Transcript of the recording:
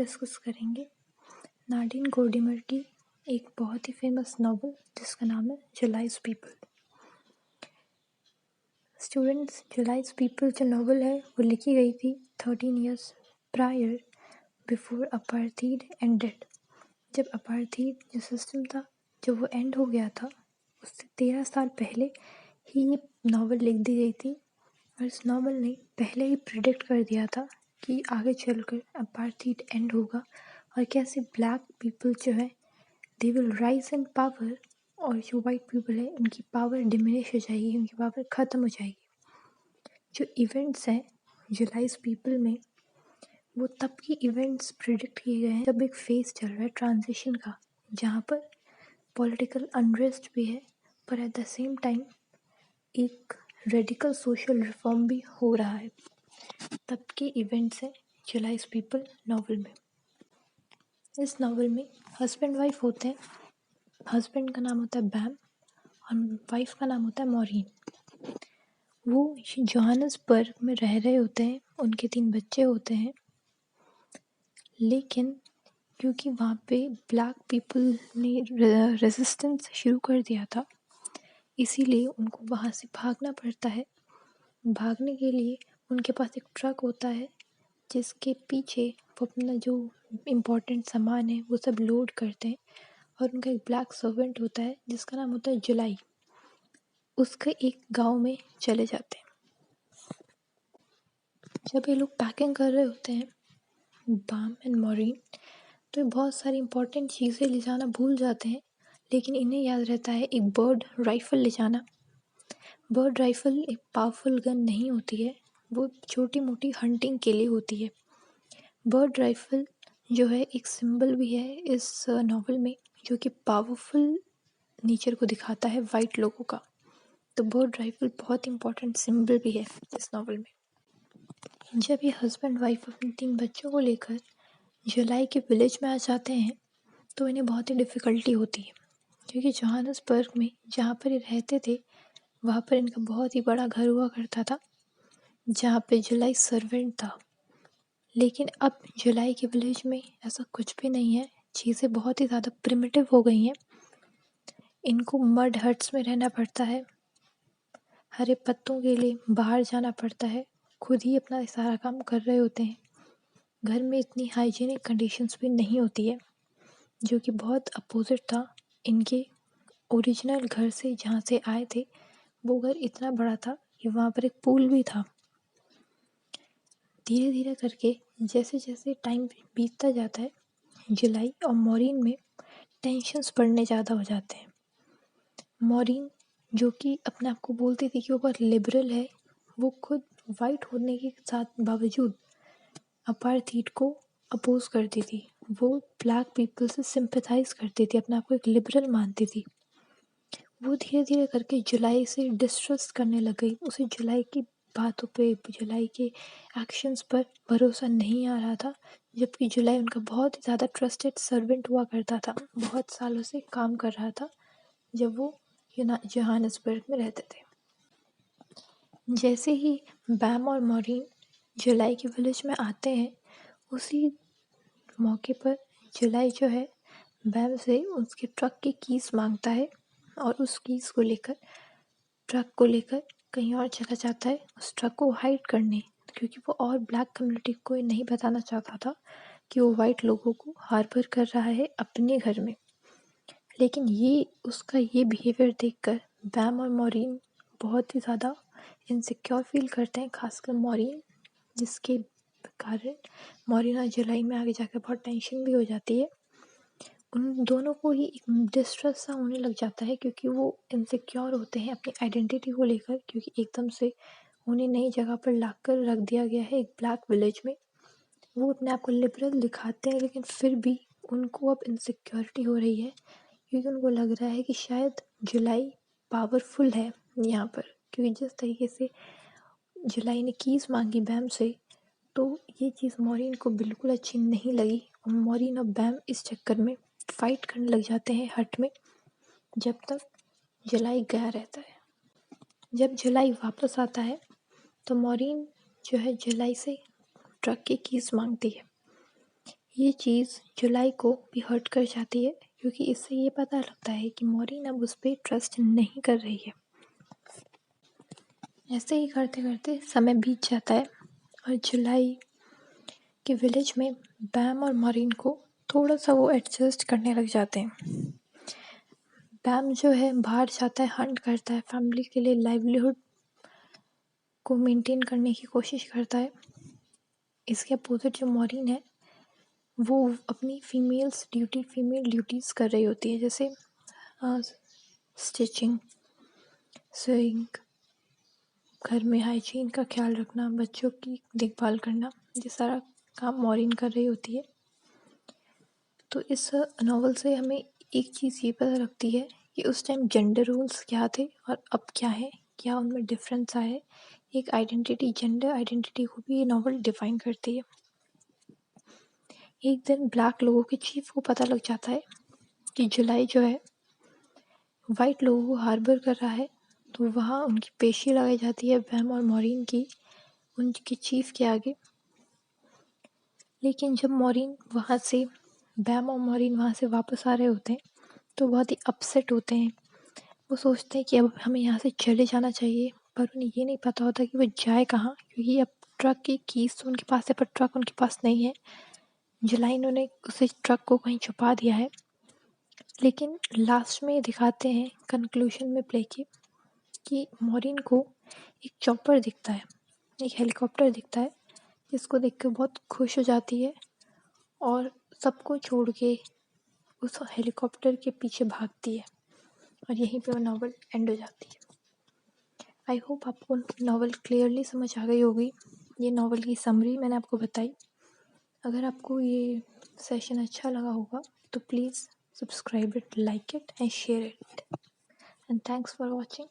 Discuss करेंगे नाडिन गोर्डिमर की एक बहुत ही फेमस नॉवल जिसका नाम है जुलाइज पीपल। स्टूडेंट्स, जुलाइज पीपल जो नॉवल है वो लिखी गई थी 13 years prior before apartheid ended. जब अपार्थीड जो सिस्टम था जब वो एंड हो गया था उससे 13 साल पहले ही ये नॉवल लिख दी गई थी। और इस नॉवल ने पहले ही प्रिडिक्ट कर दिया था कि आगे चलकर अपार्थीड एंड होगा और कैसे ब्लैक पीपल जो है they will rise in power और जो वाइट पीपल है उनकी पावर डिमिनिश हो जाएगी, उनकी पावर ख़त्म हो जाएगी। जो इवेंट्स हैं जुलाइज पीपल में वो तब की इवेंट्स प्रिडिक्ट किए गए हैं जब एक फेज चल रहा है ट्रांजिशन का, जहाँ पर पॉलिटिकल अनरेस्ट भी है पर एट द सेम टाइम एक रेडिकल सोशल रिफॉर्म भी हो रहा है। तब के इवेंट्स हैं जुलाइज पीपल नॉवल में। इस नॉवल में हस्बैंड वाइफ होते हैं। हस्बैंड का नाम होता है बैम और वाइफ का नाम होता है मॉरीन। वो जोहान्सबर्ग में रह रहे होते हैं, उनके 3 बच्चे होते हैं। लेकिन क्योंकि वहाँ पे ब्लैक पीपल ने रेजिस्टेंस शुरू कर दिया था इसीलिए उनको वहाँ से भागना पड़ता है। भागने के लिए उनके पास एक ट्रक होता है जिसके पीछे वो अपना जो इम्पोर्टेंट सामान है वो सब लोड करते हैं। और उनका एक ब्लैक सर्वेंट होता है जिसका नाम होता है जुलाई। उसके एक गांव में चले जाते हैं। जब ये लोग पैकिंग कर रहे होते हैं बाम एंड मॉरीन तो ये बहुत सारी इम्पोर्टेंट चीज़ें ले जाना भूल जाते हैं, लेकिन इन्हें याद रहता है एक बर्ड राइफ़ल ले जाना। बर्ड राइफ़ल एक पावरफुल गन नहीं होती है, वो छोटी मोटी हंटिंग के लिए होती है। बर्ड राइफ़ल जो है एक सिंबल भी है इस नॉवल में जो कि पावरफुल नेचर को दिखाता है वाइट लोगों का। तो बर्ड राइफ़ल बहुत इंपॉर्टेंट सिंबल भी है इस नॉवल में। जब ये हस्बैंड वाइफ अपने 3 बच्चों को लेकर जुलाई के विलेज में आ जाते हैं तो इन्हें बहुत ही डिफ़िकल्टी होती है क्योंकि जोहान्सबर्ग में जहाँ पर ये रहते थे वहाँ पर इनका बहुत ही बड़ा घर हुआ करता था जहाँ पे जुलाई सर्वेंट था। लेकिन अब जुलाई के विलेज में ऐसा कुछ भी नहीं है, चीज़ें बहुत ही ज़्यादा प्रिमिटिव हो गई हैं। इनको मड हट्स में रहना पड़ता है, हरे पत्तों के लिए बाहर जाना पड़ता है, खुद ही अपना सारा काम कर रहे होते हैं। घर में इतनी हाइजीनिक कंडीशंस भी नहीं होती है जो कि बहुत अपोजिट था इनके ओरिजिनल घर से जहाँ से आए थे। वो घर इतना बड़ा था कि वहाँ पर एक पूल भी था। धीरे धीरे करके जैसे जैसे टाइम बीतता जाता है जुलाई और मॉरीन में टेंशन्स बढ़ने ज़्यादा हो जाते हैं। मॉरीन जो कि अपने आप को बोलती थी कि वो बहुत लिबरल है, वो खुद वाइट होने के साथ बावजूद अपार्थीड को अपोज करती थी। वो ब्लैक पीपल से सिंपैथाइज करती थी, अपने आप को एक लिबरल मानती थी। वो धीरे धीरे करके जुलाई से डिस्ट्रस्ट करने लग गई। उसे जुलाई की बातों पे, जुलाई के एक्शंस पर भरोसा नहीं आ रहा था, जबकि जुलाई उनका बहुत ही ज़्यादा ट्रस्टेड सर्वेंट हुआ करता था, बहुत सालों से काम कर रहा था जब वो जोहान्सबर्ग में रहते थे। जैसे ही बैम और मॉरीन जुलाई के विलेज में आते हैं उसी मौके पर जुलाई जो है बैम से उसके ट्रक की कीज़ मांगता है और उस कीज़ को लेकर ट्रक को लेकर कहीं और चला जाता है उस ट्रक को हाइड करने, क्योंकि वो और ब्लैक कम्युनिटी को नहीं बताना चाहता था कि वो वाइट लोगों को हार्बर कर रहा है अपने घर में। लेकिन उसका ये बिहेवियर देखकर बैम और मॉरीन बहुत ही ज़्यादा इनसिक्योर फील करते हैं, खासकर मॉरीन, जिसके कारण मॉरीन और जुलाई में आगे जाकर बहुत टेंशन भी हो जाती है। उन दोनों को ही एक डिस्ट्रेस सा होने लग जाता है क्योंकि वो इनसिक्योर होते हैं अपनी आइडेंटिटी को लेकर, क्योंकि एकदम से उन्हें नई जगह पर लाकर रख दिया गया है एक ब्लैक विलेज में। वो अपने आप को लिबरल दिखाते हैं लेकिन फिर भी उनको अब इनसिक्योरिटी हो रही है क्योंकि उनको लग रहा है कि शायद जुलाई पावरफुल है यहाँ पर, क्योंकि जिस तरीके से जुलाई ने कीज़ मांगी बैम से तो ये चीज़ मॉरीन को बिल्कुल अच्छी नहीं लगी और मॉरीन और बैम इस चक्कर में फाइट करने लग जाते हैं हट में, जब तक जुलाई गया रहता है। जब जुलाई वापस आता है तो मॉरीन जो है जुलाई से ट्रक की कीज़ मांगती है। ये चीज़ जुलाई को भी हर्ट कर जाती है, क्योंकि इससे ये पता लगता है कि मॉरीन अब उस पर ट्रस्ट नहीं कर रही है। ऐसे ही करते करते समय बीत जाता है और जुलाई के विलेज में बैम और मॉरीन को थोड़ा सा वो एडजस्ट करने लग जाते हैं। बैम जो है बाहर जाता है, हंट करता है, फैमिली के लिए लाइवलीहुड को मेंटेन करने की कोशिश करता है। इसके अपोजिट जो मॉरीन है वो अपनी फीमेल ड्यूटीज़ कर रही होती है, जैसे स्टिचिंग, सेविंग, घर में हाइजीन का ख्याल रखना, बच्चों की देखभाल करना, ये सारा काम मॉरीन कर रही होती है। तो इस नॉवल से हमें एक चीज़ ये पता लगती है कि उस टाइम जेंडर रोल्स क्या थे और अब क्या है, क्या उनमें डिफरेंस आया है। एक आइडेंटिटी, जेंडर आइडेंटिटी को भी ये नॉवल डिफाइन करती है। एक दिन ब्लैक लोगों के चीफ को पता लग जाता है कि जुलाई जो है वाइट लोगों को हार्बर कर रहा है, तो वहाँ उनकी पेशी लगाई जाती है बैम और मॉरीन की उनके चीफ के आगे। लेकिन जब बैम और मॉरीन वहाँ से वापस आ रहे होते हैं तो बहुत ही अपसेट होते हैं। वो सोचते हैं कि अब हमें यहाँ से चले जाना चाहिए, पर उन्हें ये नहीं पता होता कि वो जाए कहाँ, क्योंकि अब ट्रक की कीज तो उनके पास है पर ट्रक उनके पास नहीं है। जुलाई ने उसे ट्रक को कहीं छुपा दिया है। लेकिन लास्ट में दिखाते हैं कंक्लूजन में प्ले के कि मॉरीन को एक चॉपर दिखता है, एक हेलीकॉप्टर दिखता है, जिसको देख कर बहुत खुश हो जाती है और सबको छोड़ के उस हेलीकॉप्टर के पीछे भागती है और यहीं पे वो नॉवल एंड हो जाती है। आई होप आपको नॉवल क्लियरली समझ आ गई होगी। ये नॉवल की समरी मैंने आपको बताई। अगर आपको ये सेशन अच्छा लगा होगा तो please subscribe it, like it and share it, and thanks for watching.